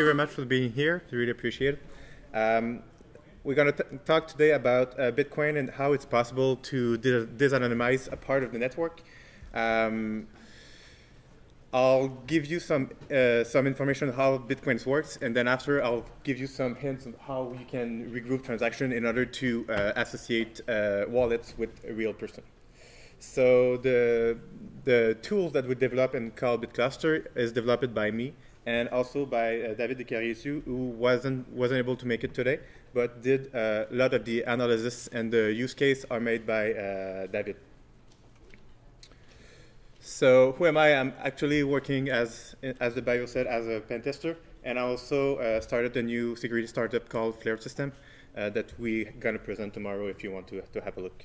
very much for being here. I really appreciate it. We're going to talk today about Bitcoin and how it's possible to de-anonymize a part of the network. I'll give you some information on how Bitcoin works, and then after I'll give you some hints on how you can regroup transactions in order to associate wallets with a real person. So the tool that we developed and called Bitcluster is developed by me and also by David De, who wasn't able to make it today, but did a lot of the analysis, and the use case are made by David. So who am I? I'm actually working as the bio said, as a pentester, and I also started a new security startup called Flare System that we're gonna present tomorrow if you want to have a look.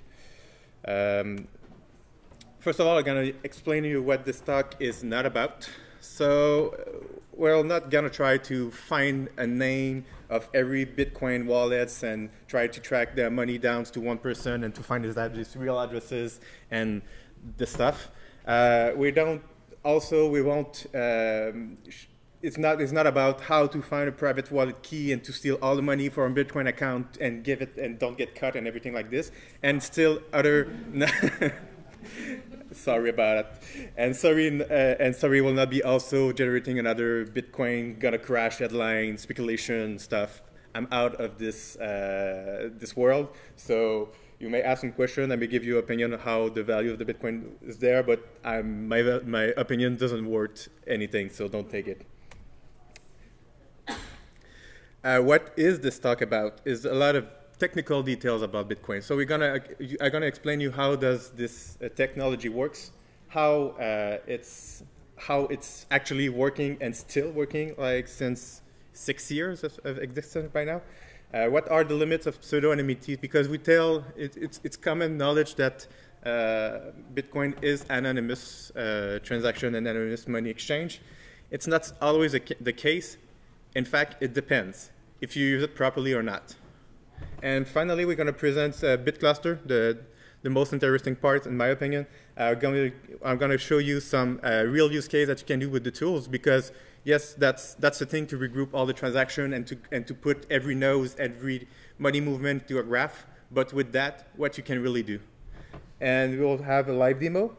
First of all, I'm going to explain to you what this talk is not about. So we're not going to try to find a name of every Bitcoin wallets and try to track their money down to one person and to find his real addresses and the stuff. It's not about how to find a private wallet key and to steal all the money from a Bitcoin account and give it and don't get caught and everything like this. And still other... Sorry about it. And sorry will not be also generating another Bitcoin gonna crash headline speculation stuff. I'm out of this this world, so you may ask some question. I may give you opinion on how the value of the Bitcoin is there, but my opinion doesn't worth anything, so don't take it. What is this talk about? Is a lot of technical details about Bitcoin. So I'm gonna explain you how does this technology works, how it's actually working and still working, like since 6 years of existence by now. What are the limits of pseudonymity? Because it's common knowledge that Bitcoin is anonymous transaction and anonymous money exchange. It's not always the case. In fact, it depends if you use it properly or not. And finally, we're going to present Bitcluster, the most interesting part, in my opinion. I'm going to show you some real use case that you can do with the tools, because yes, that's the thing, to regroup all the transaction and to put every node, every money movement to a graph. But with that, what you can really do. And we'll have a live demo.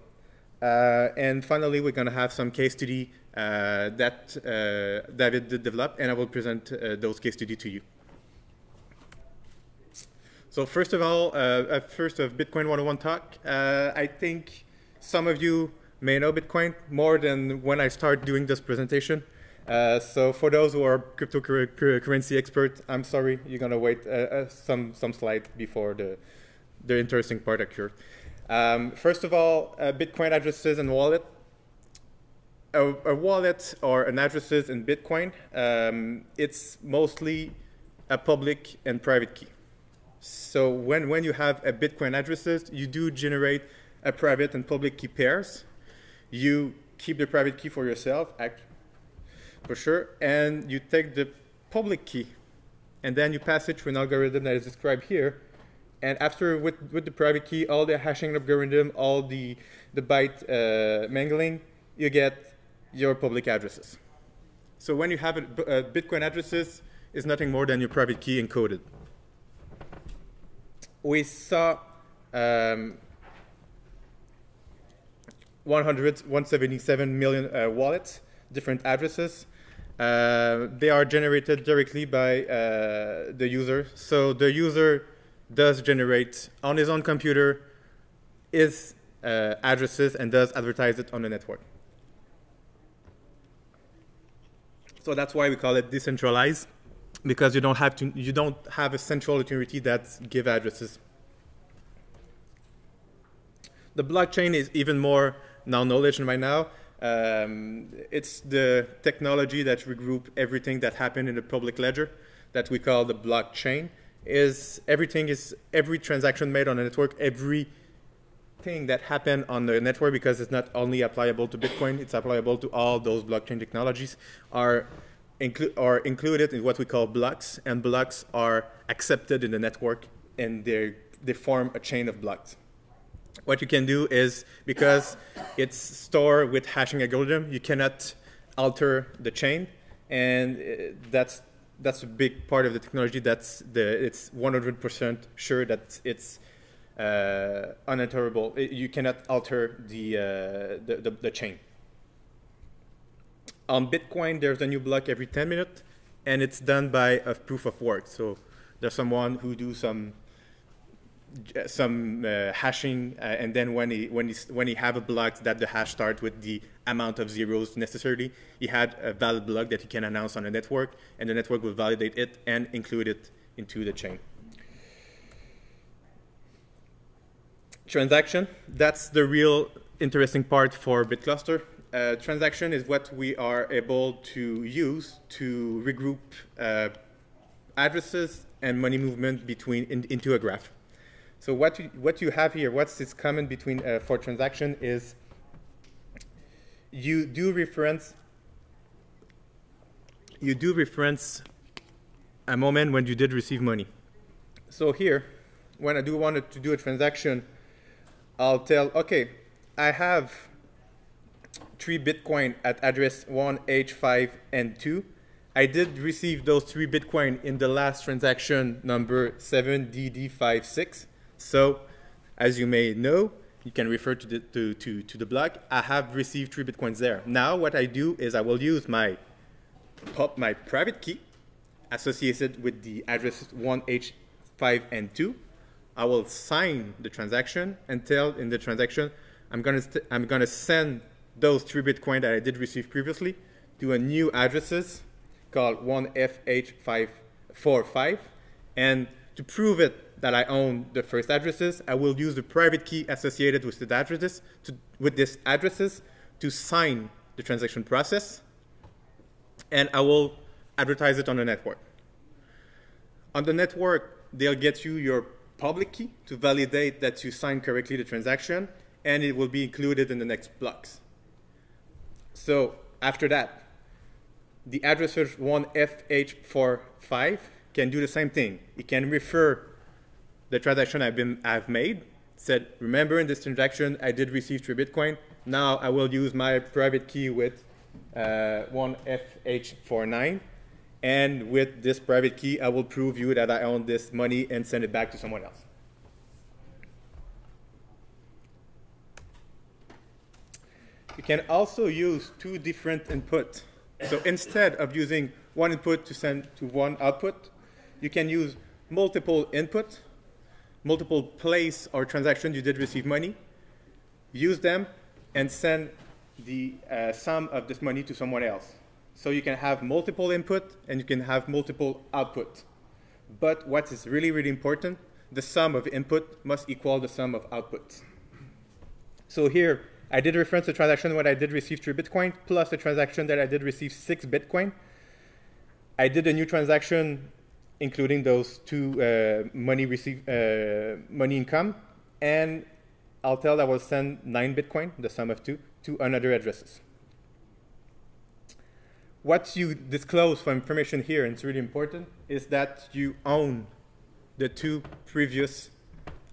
And finally, we're going to have some case study that David did develop, and I will present those case study to you. So first of all, first of Bitcoin 101 talk, I think some of you may know Bitcoin more than when I start doing this presentation. So for those who are cryptocurrency experts, I'm sorry, you're going to wait some slide before the interesting part occurs. First of all, Bitcoin addresses and wallet. A wallet or an addresses in Bitcoin, it's mostly a public and private key. So when you have a Bitcoin addresses, you do generate a private and public key pairs. You keep the private key for yourself, for sure, and you take the public key, and then you pass it through an algorithm that is described here. And after, with the private key, all the hashing algorithm, all the byte mangling, you get your public addresses. So when you have a Bitcoin addresses, it's nothing more than your private key encoded. We saw 177 million wallets, different addresses. They are generated directly by the user. So the user does generate on his own computer his addresses and does advertise it on the network. So that's why we call it decentralized, because you don't have a central authority that gives addresses. The blockchain is even more knowledge right now. It's the technology that regroups everything that happened in the public ledger that we call the blockchain. Every transaction made on the network, everything that happened on the network, because it's not only applicable to Bitcoin, it's applicable to all those blockchain technologies, are included in what we call blocks, and blocks are accepted in the network, and they form a chain of blocks. What you can do is, because it's stored with hashing algorithm, you cannot alter the chain, and that's a big part of the technology. It's 100% sure that it's unalterable. You cannot alter the chain. On Bitcoin, there's a new block every 10 minutes, and it's done by a proof of work. So there's someone who do some hashing, and then when he have a block that the hash starts with the amount of zeros necessarily, he had a valid block that he can announce on the network, and the network will validate it and include it into the chain. Transaction, that's the real interesting part for Bitcluster. Transaction is what we are able to use to regroup addresses and money movement into a graph. So what you have here, what's common between for transaction is you do reference a moment when you did receive money. So here, when I do want to do a transaction, I'll tell, okay, I have 3 Bitcoin at address 1, H5, and 2. I did receive those 3 Bitcoin in the last transaction number 7DD56. So, as you may know, you can refer to the block. I have received 3 Bitcoins there. Now, what I do is I will use my private key associated with the address 1, H5, and 2. I will sign the transaction and tell in the transaction I'm gonna send those 3 Bitcoin that I did receive previously to a new addresses called 1FH545, and to prove it that I own the first addresses, I will use the private key associated with the addresses to sign the transaction process, and I will advertise it on the network. On the network, they'll get you your public key to validate that you signed correctly the transaction, and it will be included in the next blocks. So after that, the addresser 1FH45 can do the same thing. It can refer the transaction I've made, said, remember in this transaction I did receive 3 Bitcoin. Now I will use my private key with 1FH49, and with this private key I will prove you that I own this money and send it back to someone else. You can also use 2 different inputs. So instead of using one input to send to one output, you can use multiple inputs, multiple place or transactions you did receive money, use them, and send the sum of this money to someone else. So you can have multiple input and you can have multiple output. But what is really, really important, the sum of input must equal the sum of outputs. So here, I did reference the transaction when I did receive 3 Bitcoin, plus the transaction that I did receive 6 Bitcoin. I did a new transaction including those 2 money income, and I'll tell that I will send 9 Bitcoin, the sum of 2, to another addresses. What you disclose for information here, and it's really important, is that you own the 2 previous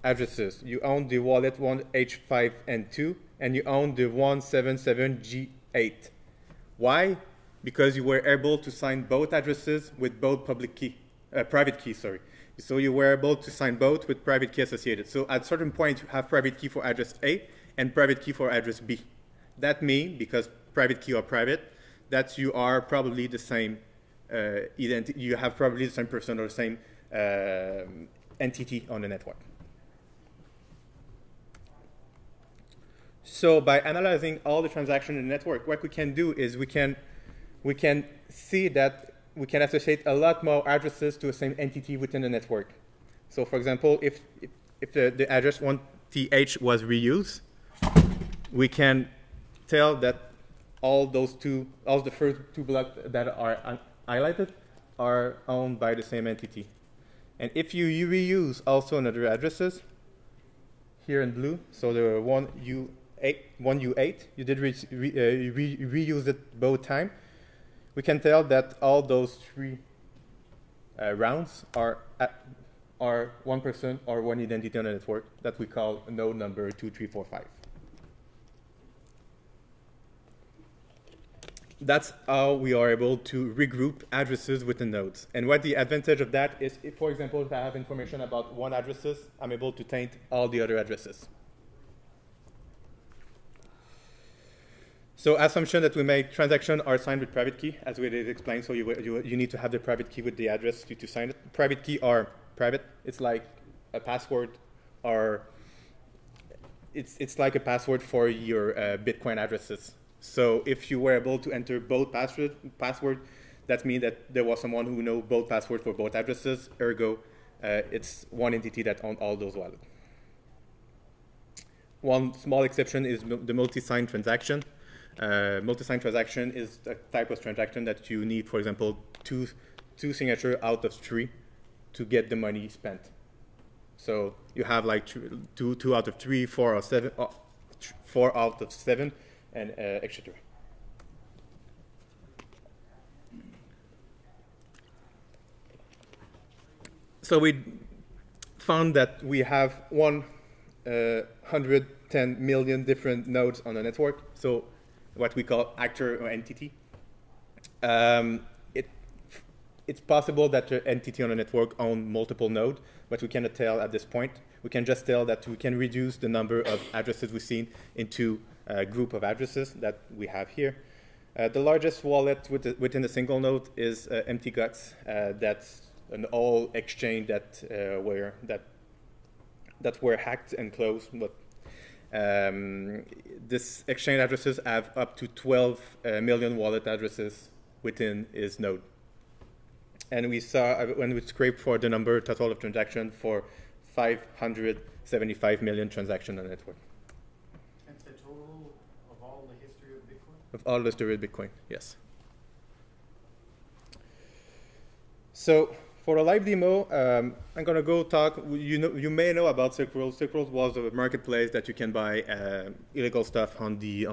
addresses. You own the wallet 1H5 and 2, and you own the 177G8. Why? Because you were able to sign both addresses with both private key, sorry. So you were able to sign both with private key associated. So at a certain point, you have private key for address A and private key for address B. That means, because private key are private, that you are probably the same you have probably the same person or the same entity on the network. So by analyzing all the transactions in the network, what we can do is we can see that we can associate a lot more addresses to the same entity within the network. So for example, if the address 1TH was reused, we can tell that all the first 2 blocks that are highlighted are owned by the same entity. And if you reuse also another addresses, here in blue, so the 1U8, you did reuse it both times, we can tell that all those 3 rounds are one person or one identity on the network that we call node number 2, 3, 4, 5. that's how we are able to regroup addresses within nodes. And what the advantage of that is, if, for example, if I have information about one addresses, I'm able to taint all the other addresses. So assumption that we make transactions are signed with private key, as we did explain. So you need to have the private key with the address to sign it. Private key are private. It's like a password, or it's like a password for your Bitcoin addresses. So if you were able to enter both password, that means that there was someone who knows both passwords for both addresses. Ergo, it's one entity that owns all those wallets. One small exception is the multi-sign transaction. Multi-sign transaction is a type of transaction that you need, for example, two signatures out of 3 to get the money spent. So you have like two out of 3, 4 out of 7, 4 out of 7, and etc. So we found that we have 110 million different nodes on the network. So what we call actor or entity. It's possible that the entity on a network owns multiple nodes, but we cannot tell at this point. We can just tell that we can reduce the number of addresses we've seen into a group of addresses that we have here. The largest wallet within a single node is Empty Guts. That's an old exchange that were hacked and closed, but this exchange addresses have up to 12 million wallet addresses within its node. And we saw, when we scraped for the number total of transactions, for 575 million transactions on the network. That's the total of all the history of Bitcoin? Of all the history of Bitcoin, yes. So, for a live demo, I'm going to go talk. You may know about Silk Road. Silk Road was a marketplace that you can buy illegal stuff on the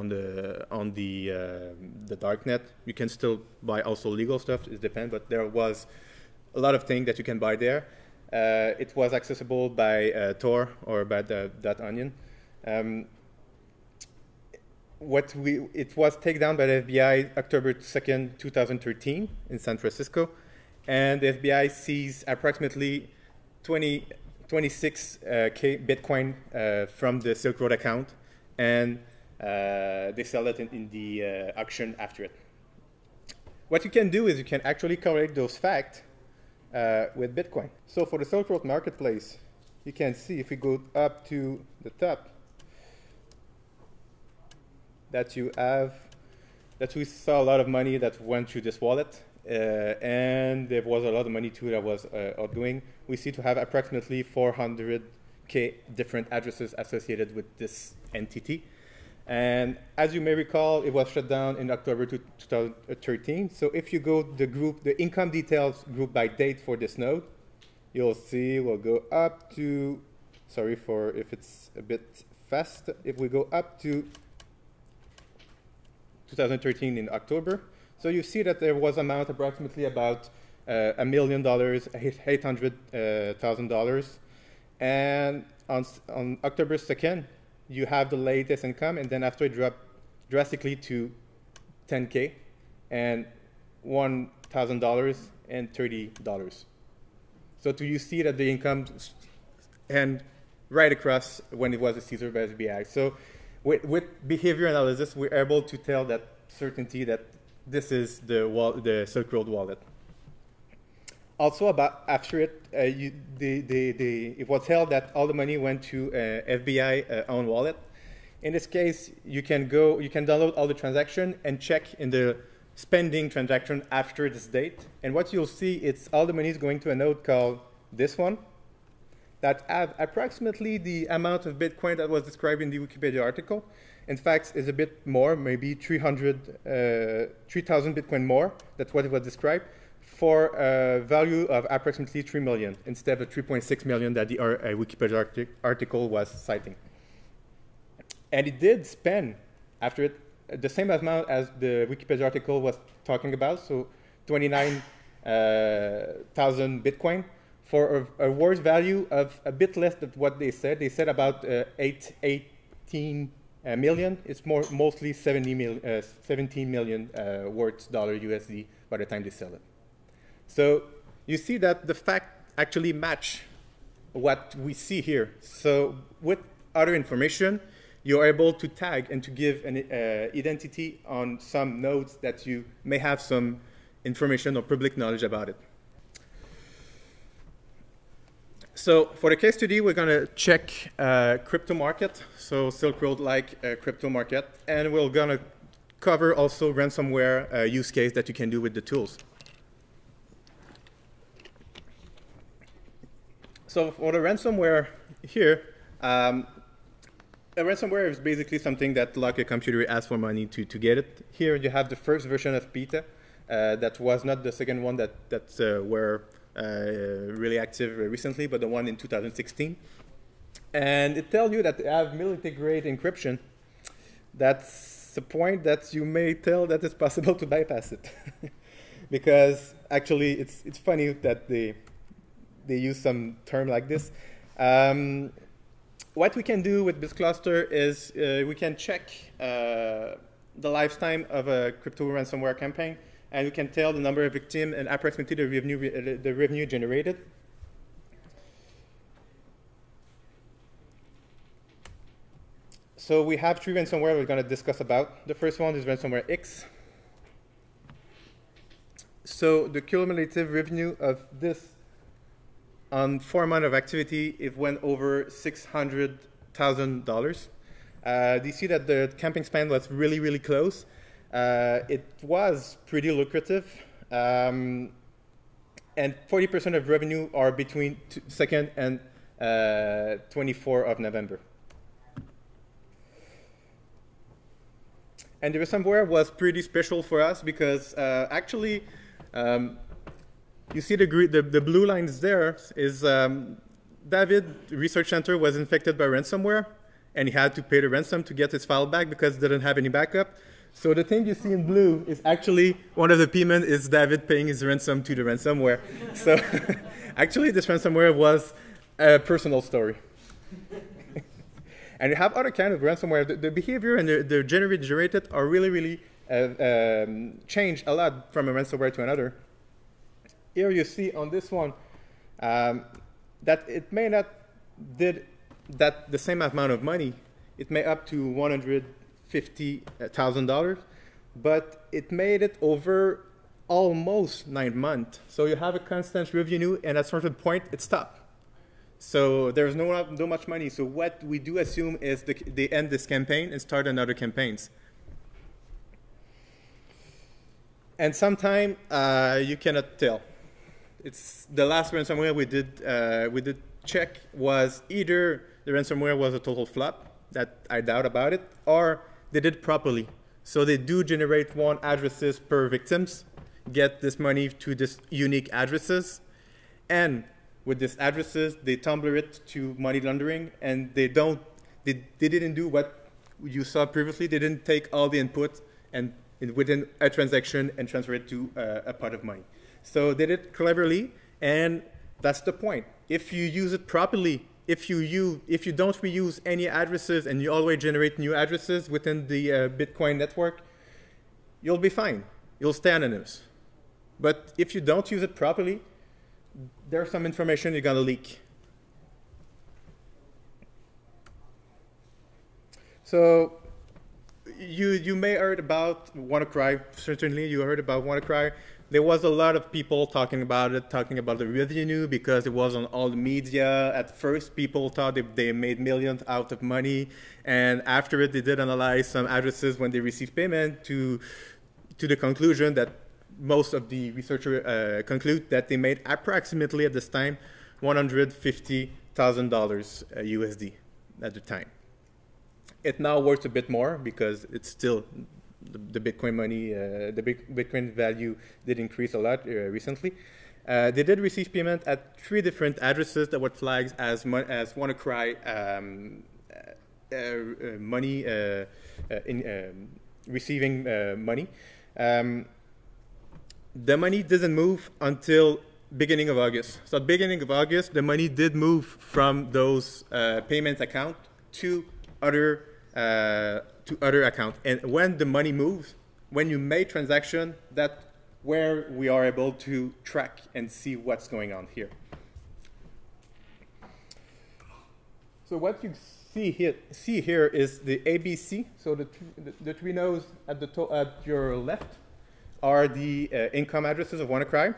darknet. You can still buy also legal stuff. It depends, but there was a lot of things that you can buy there. It was accessible by Tor or by .onion. It was taken down by the FBI October 2nd, 2013 in San Francisco. And the FBI seized approximately 26K Bitcoin from the Silk Road account, and they sell it in the auction after it. What you can do is you can actually correlate those facts with Bitcoin. So for the Silk Road marketplace, you can see if we go up to the top, that we saw a lot of money that went through this wallet. And there was a lot of money too that was outgoing. We see to have approximately 400K different addresses associated with this entity. And as you may recall, it was shut down in October 2013. So if you go the income details group by date for this node, you'll see we'll go up to, sorry for if it's a bit fast, if we go up to 2013 in October, so you see that there was amount approximately about $1 million, $800,000. And on October 2nd, you have the latest income, and then after it dropped drastically to 10K and $1,000 and $30. So you see that the income and right across when it was a seizure by FBI. So with behavior analysis, we're able to tell that certainty that this is the Silk Road wallet. Also, after it, it was held that all the money went to FBI own wallet. In this case, you can download all the transaction and check in the spending transaction after this date. And what you'll see, it's all the money is going to a node called this one, that have approximately the amount of Bitcoin that was described in the Wikipedia article. In fact, it's a bit more, maybe 3,000 Bitcoin more. That's what it was described, for a value of approximately 3 million instead of 3.6 million that the Wikipedia article was citing. And it did spend, after it, the same amount as the Wikipedia article was talking about, so 29,000 Bitcoin, for a worth value of a bit less than what they said. They said about 18 million. It's mostly 17 million worth dollar USD by the time they sell it. So you see that the facts actually match what we see here. So with other information, you're able to tag and to give an identity on some nodes that you may have some information or public knowledge about it. So for the case study, we're going to check crypto market, so Silk Road-like crypto market, and we're going to cover also ransomware use case that you can do with the tools. So for the ransomware here, a ransomware is basically something that like a computer asks for money to get it. Here you have the first version of beta. That was not the second one that were really active recently, but the one in 2016. And it tells you that they have military-grade encryption. That's the point that you may tell that it's possible to bypass it. Because actually, it's funny that they use some term like this. What we can do with Bitcluster is we can check the lifetime of a crypto ransomware campaign, and we can tell the number of victims and approximately the revenue generated. So we have three ransomware we're going to discuss about. The first one is ransomware X. So the cumulative revenue of this on 4 months of activity, it went over $600,000. You see that the campaign span was really, really close. It was pretty lucrative. And 40% of revenue are between 2nd and 24th of November. And the ransomware was pretty special for us because actually, you see the blue lines there is David Research Center was infected by ransomware, and he had to pay the ransom to get his file back because he didn't have any backup. So the thing you see in blue is actually one of the payment is David paying his ransom to the ransomware. So actually, this ransomware was a personal story. And you have other kind of ransomware. The behavior and the generated are really, really change a lot from a ransomware to another. Here you see on this one that it may not did that the same amount of money. It may up to $150,000, but it made it over almost 9 months. So you have a constant revenue, and at a certain point, it stopped. So there's no much money. So what we do assume is they end this campaign and start another campaigns. And sometimes you cannot tell. It's the last ransomware we did check was either the ransomware was a total flop, that I doubt about it, or they did properly. So they do generate 1 addresses per victims, get this money to this unique addresses, and with these addresses, they Tumblr it to money laundering, and they didn't do what you saw previously. They didn't take all the input and within a transaction and transfer it to a pot of money. So they did it cleverly, and that's the point. If you use it properly, if you don't reuse any addresses and you always generate new addresses within the Bitcoin network, you'll be fine. You'll stay anonymous. But if you don't use it properly, there's some information you're going to leak. So you may have heard about WannaCry. Certainly you heard about WannaCry. There was a lot of people talking about it, talking about the revenue because it was on all the media. At first, people thought they made millions out of money. And after it, they did analyze some addresses when they received payment to the conclusion that most of the researchers conclude that they made approximately at this time $150,000 USD at the time. It now worth a bit more because it's still the Bitcoin money, the Bitcoin value did increase a lot recently. They did receive payment at 3 different addresses that were flagged as WannaCry money, receiving money. The money doesn't move until beginning of August. So at beginning of August, the money did move from those payment account to other to other account. And when the money moves, when you make transaction, that's where we are able to track and see what's going on here. So what you see here is the ABC. So the three nodes at your left are the income addresses of WannaCry.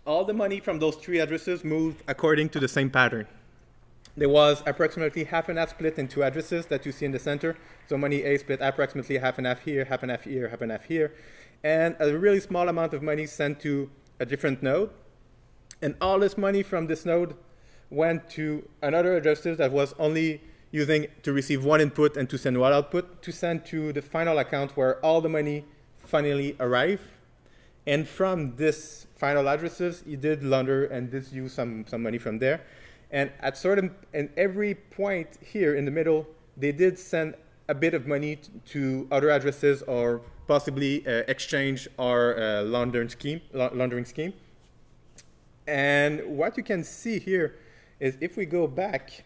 All the money from those three addresses moved according to the same pattern. There was approximately half and half split in two addresses that you see in the center. So money A split approximately half and half here, half and half here, half and half here. And a really small amount of money sent to a different node. And all this money from this node went to another addresses that was only using to receive one input and to send one output, to send to the final account where all the money finally arrived. And from this final addresses, you did launder and did use some money from there. And at every point here in the middle, they did send a bit of money to other addresses or possibly exchange or laundering scheme. And what you can see here is if we go back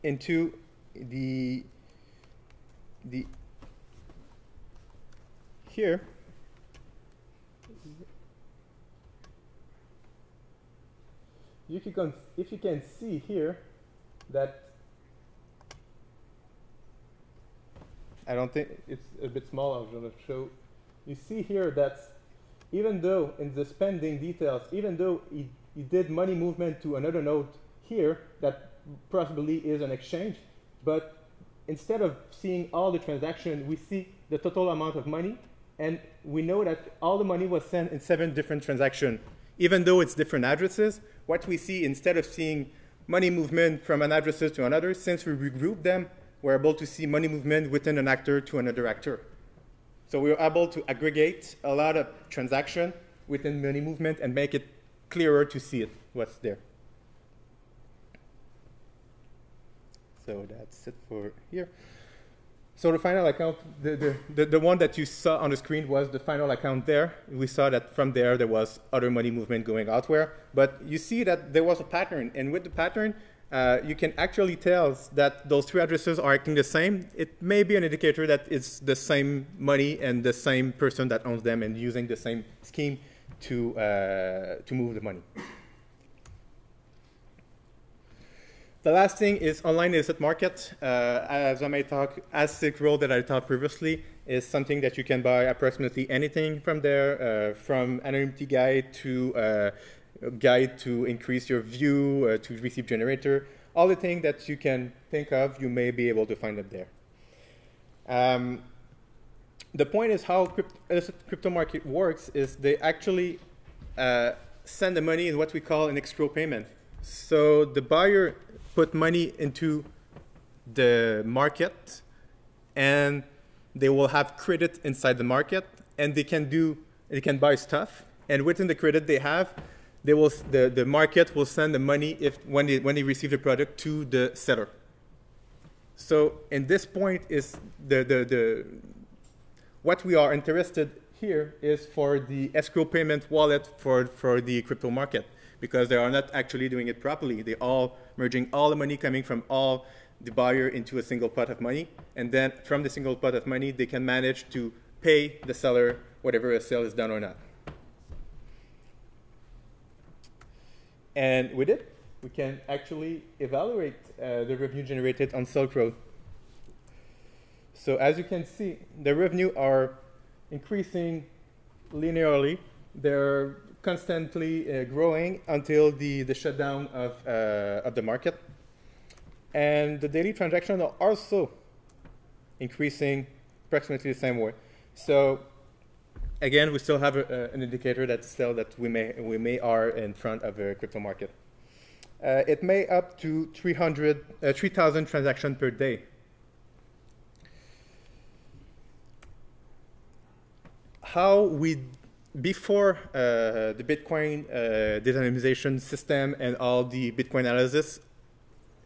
into here, if you can see here that I don't think it's a bit small, I'm going to show. You see here that even though in the spending details, even though he did money movement to another node here, that possibly is an exchange, but instead of seeing all the transaction, we see the total amount of money, and we know that all the money was sent in 7 different transactions. Even though it's different addresses, what we see, instead of seeing money movement from an address to another, since we regroup them, we're able to see money movement within an actor to another actor. So we were able to aggregate a lot of transaction within money movement and make it clearer to see it, what's there. So that's it for here. So the final account, the one that you saw on the screen was the final account there. We saw that from there was other money movement going elsewhere. But you see that there was a pattern. And with the pattern, you can actually tell that those 3 addresses are acting the same. It may be an indicator that it's the same money and the same person that owns them and using the same scheme to move the money. The last thing is online illicit market. As Escrow that I taught previously is something that you can buy approximately anything from there, from anonymity guide to increase your view, to receive generator. All the things that you can think of, you may be able to find it there. The point is how crypto market works is they actually send the money in what we call an escrow payment. So the buyer put money into the market, and they will have credit inside the market, and they can buy stuff. And within the credit they have, the market will send the money when they receive the product to the seller. So in this point is what we are interested here is for the escrow payment wallet for the crypto market, because they are not actually doing it properly. They're all merging all the money coming from all the buyer into a single pot of money. And then from the single pot of money, they can manage to pay the seller whatever a sale is done or not. And with it, we can actually evaluate the revenue generated on Silk Road. So as you can see, the revenue are increasing linearly. They're constantly growing until the shutdown of the market. And the daily transactions are also increasing approximately the same way. So again, we still have an indicator that still that we may are in front of a crypto market. It may up to 3,000 transactions per day. Before the Bitcoin de-anonymization system and all the Bitcoin analysis,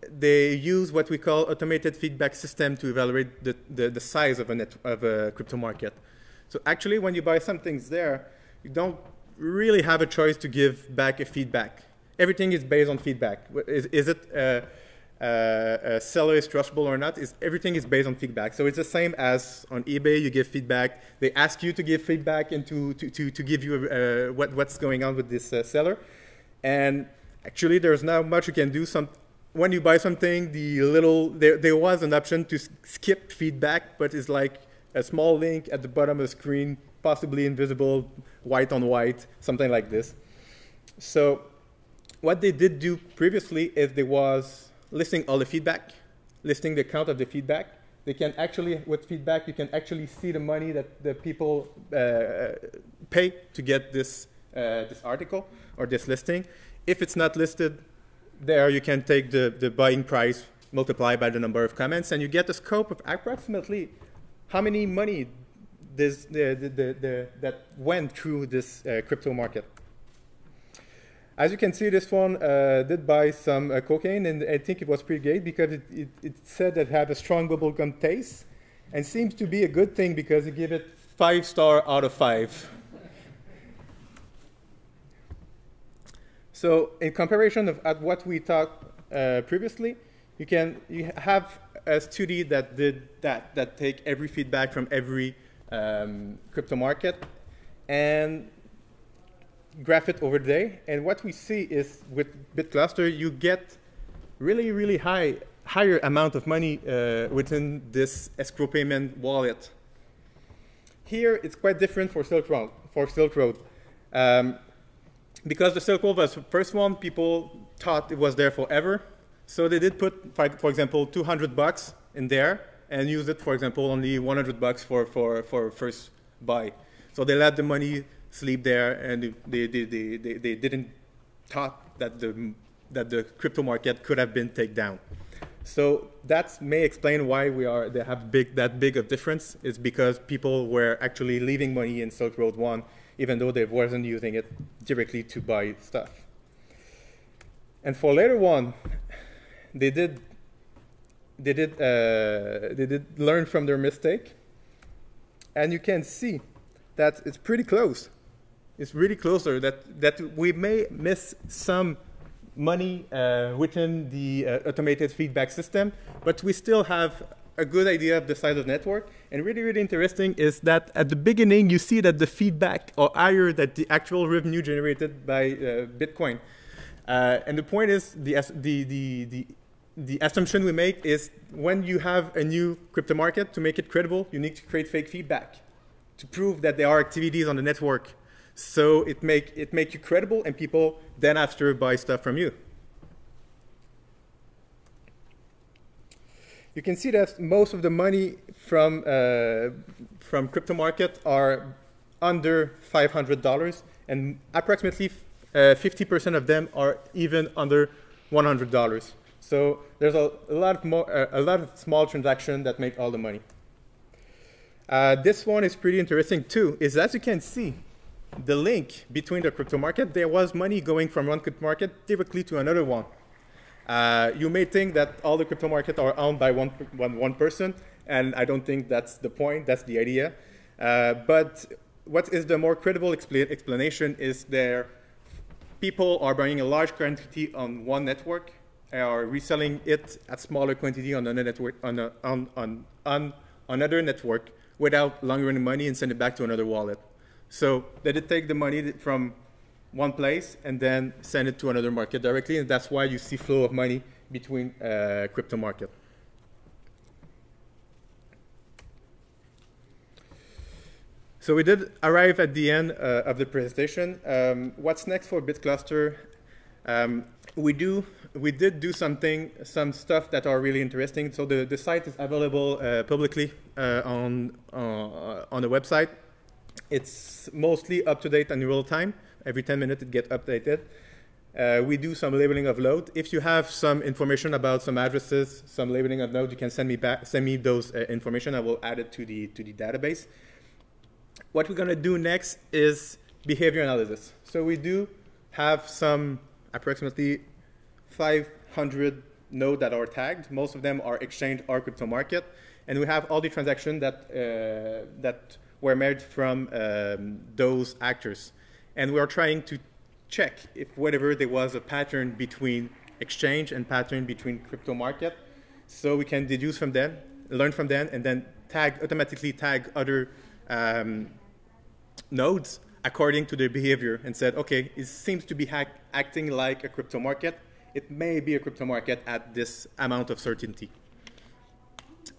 they use what we call automated feedback system to evaluate the size of a crypto market. So actually, when you buy some things there, you don't really have a choice to give back a feedback. everything is based on feedback. Is it a seller is trustable or not? Everything is based on feedback. So it's the same as on eBay. You give feedback. They ask you to give feedback and to give you what's going on with this seller. And actually, there's not much you can do. When you buy something, there was an option to skip feedback, but it's like a small link at the bottom of the screen, possibly invisible, white on white, something like this. So what they did do previously is they was listing all the feedback, listing the count of the feedback. They can actually, with feedback, you can actually see the money that the people pay to get this article or this listing. If it's not listed there, you can take the buying price, multiply by the number of comments, and you get a scope of approximately how many money that went through this crypto market. As you can see, this one did buy some cocaine, and I think it was pretty great because it said that it had a strong bubblegum taste, and seems to be a good thing because it gave it 5 stars out of 5. So in comparison at what we talked previously, you have a study that did that take every feedback from every crypto market and graph it over the day. And what we see is with Bitcluster, you get really higher amount of money within this escrow payment wallet. Here, it's quite different for Silk Road. Because the Silk Road was the first one, people thought it was there forever. So they did put, for example, $200 in there and use it, for example, only $100 for first buy. So they let the money sleep there, and they didn't thought that the crypto market could have been taken down. So that may explain why they have that big of difference. Is because people were actually leaving money in Silk Road 1, even though they wasn't using it directly to buy stuff. And for later one, they did learn from their mistake, and you can see that it's pretty close. It's really closer that we may miss some money within the automated feedback system, but we still have a good idea of the size of the network. And really interesting is that at the beginning, you see that the feedback are higher than the actual revenue generated by Bitcoin. And the point is, the assumption we make is when you have a new crypto market, to make it credible, you need to create fake feedback to prove that there are activities on the network. So it make you credible, and people then after buy stuff from you. You can see that most of the money from crypto market are under $500, and approximately 50% of them are even under $100. So there's a lot of small transactions that make all the money. This one is pretty interesting too. Is as you can see, the link between the crypto market, there was money going from one crypto market directly to another one. You may think that all the crypto markets are owned by one person, and I don't think that's the point, that's the idea. But what is the more credible explanation is there people are buying a large quantity on one network, are reselling it at smaller quantity on another network, on another network without laundering money and send it back to another wallet. So they did take the money from one place and then send it to another market directly, and that's why you see flow of money between crypto market. So we did arrive at the end of the presentation. What's next for Bitcluster? We did do some stuff that are really interesting. So the site is available publicly on the website. It's mostly up to date and in real time. Every 10 minutes it gets updated. We do some labeling of load. If you have some information about some addresses, some labeling of node, you can send me those information. I will add it to the database. What we're going to do next is behavior analysis. So we do have some approximately 500 nodes that are tagged. Most of them are exchange or crypto market. And we have all the transactions that were made from those actors. And we are trying to check if whatever there was a pattern between exchange and pattern between crypto market. So we can deduce from them, learn from them, and then automatically tag other nodes according to their behavior and said, okay, it seems to be acting like a crypto market. It may be a crypto market at this amount of certainty.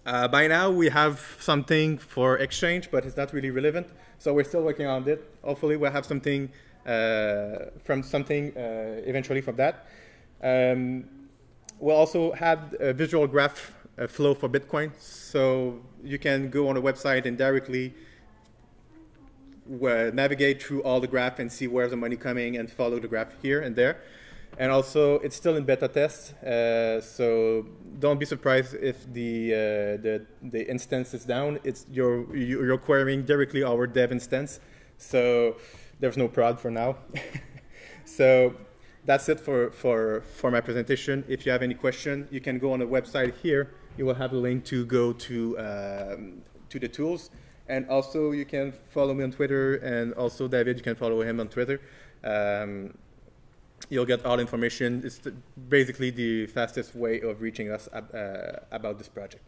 By now, we have something for exchange, but it's not really relevant. So we're still working on it. Hopefully, we'll have something eventually from that. We'll also have a visual graph flow for Bitcoin. So you can go on a website and directly navigate through all the graph and see where's the money coming and follow the graph here and there. And also, it's still in beta test, so don't be surprised if the instance is down. You're querying directly our dev instance, so there's no prod for now. So that's it for my presentation. If you have any question, you can go on the website here. You will have a link to go to the tools. And also, you can follow me on Twitter, and also David, you can follow him on Twitter. You'll get all information. It's basically the fastest way of reaching us about this project.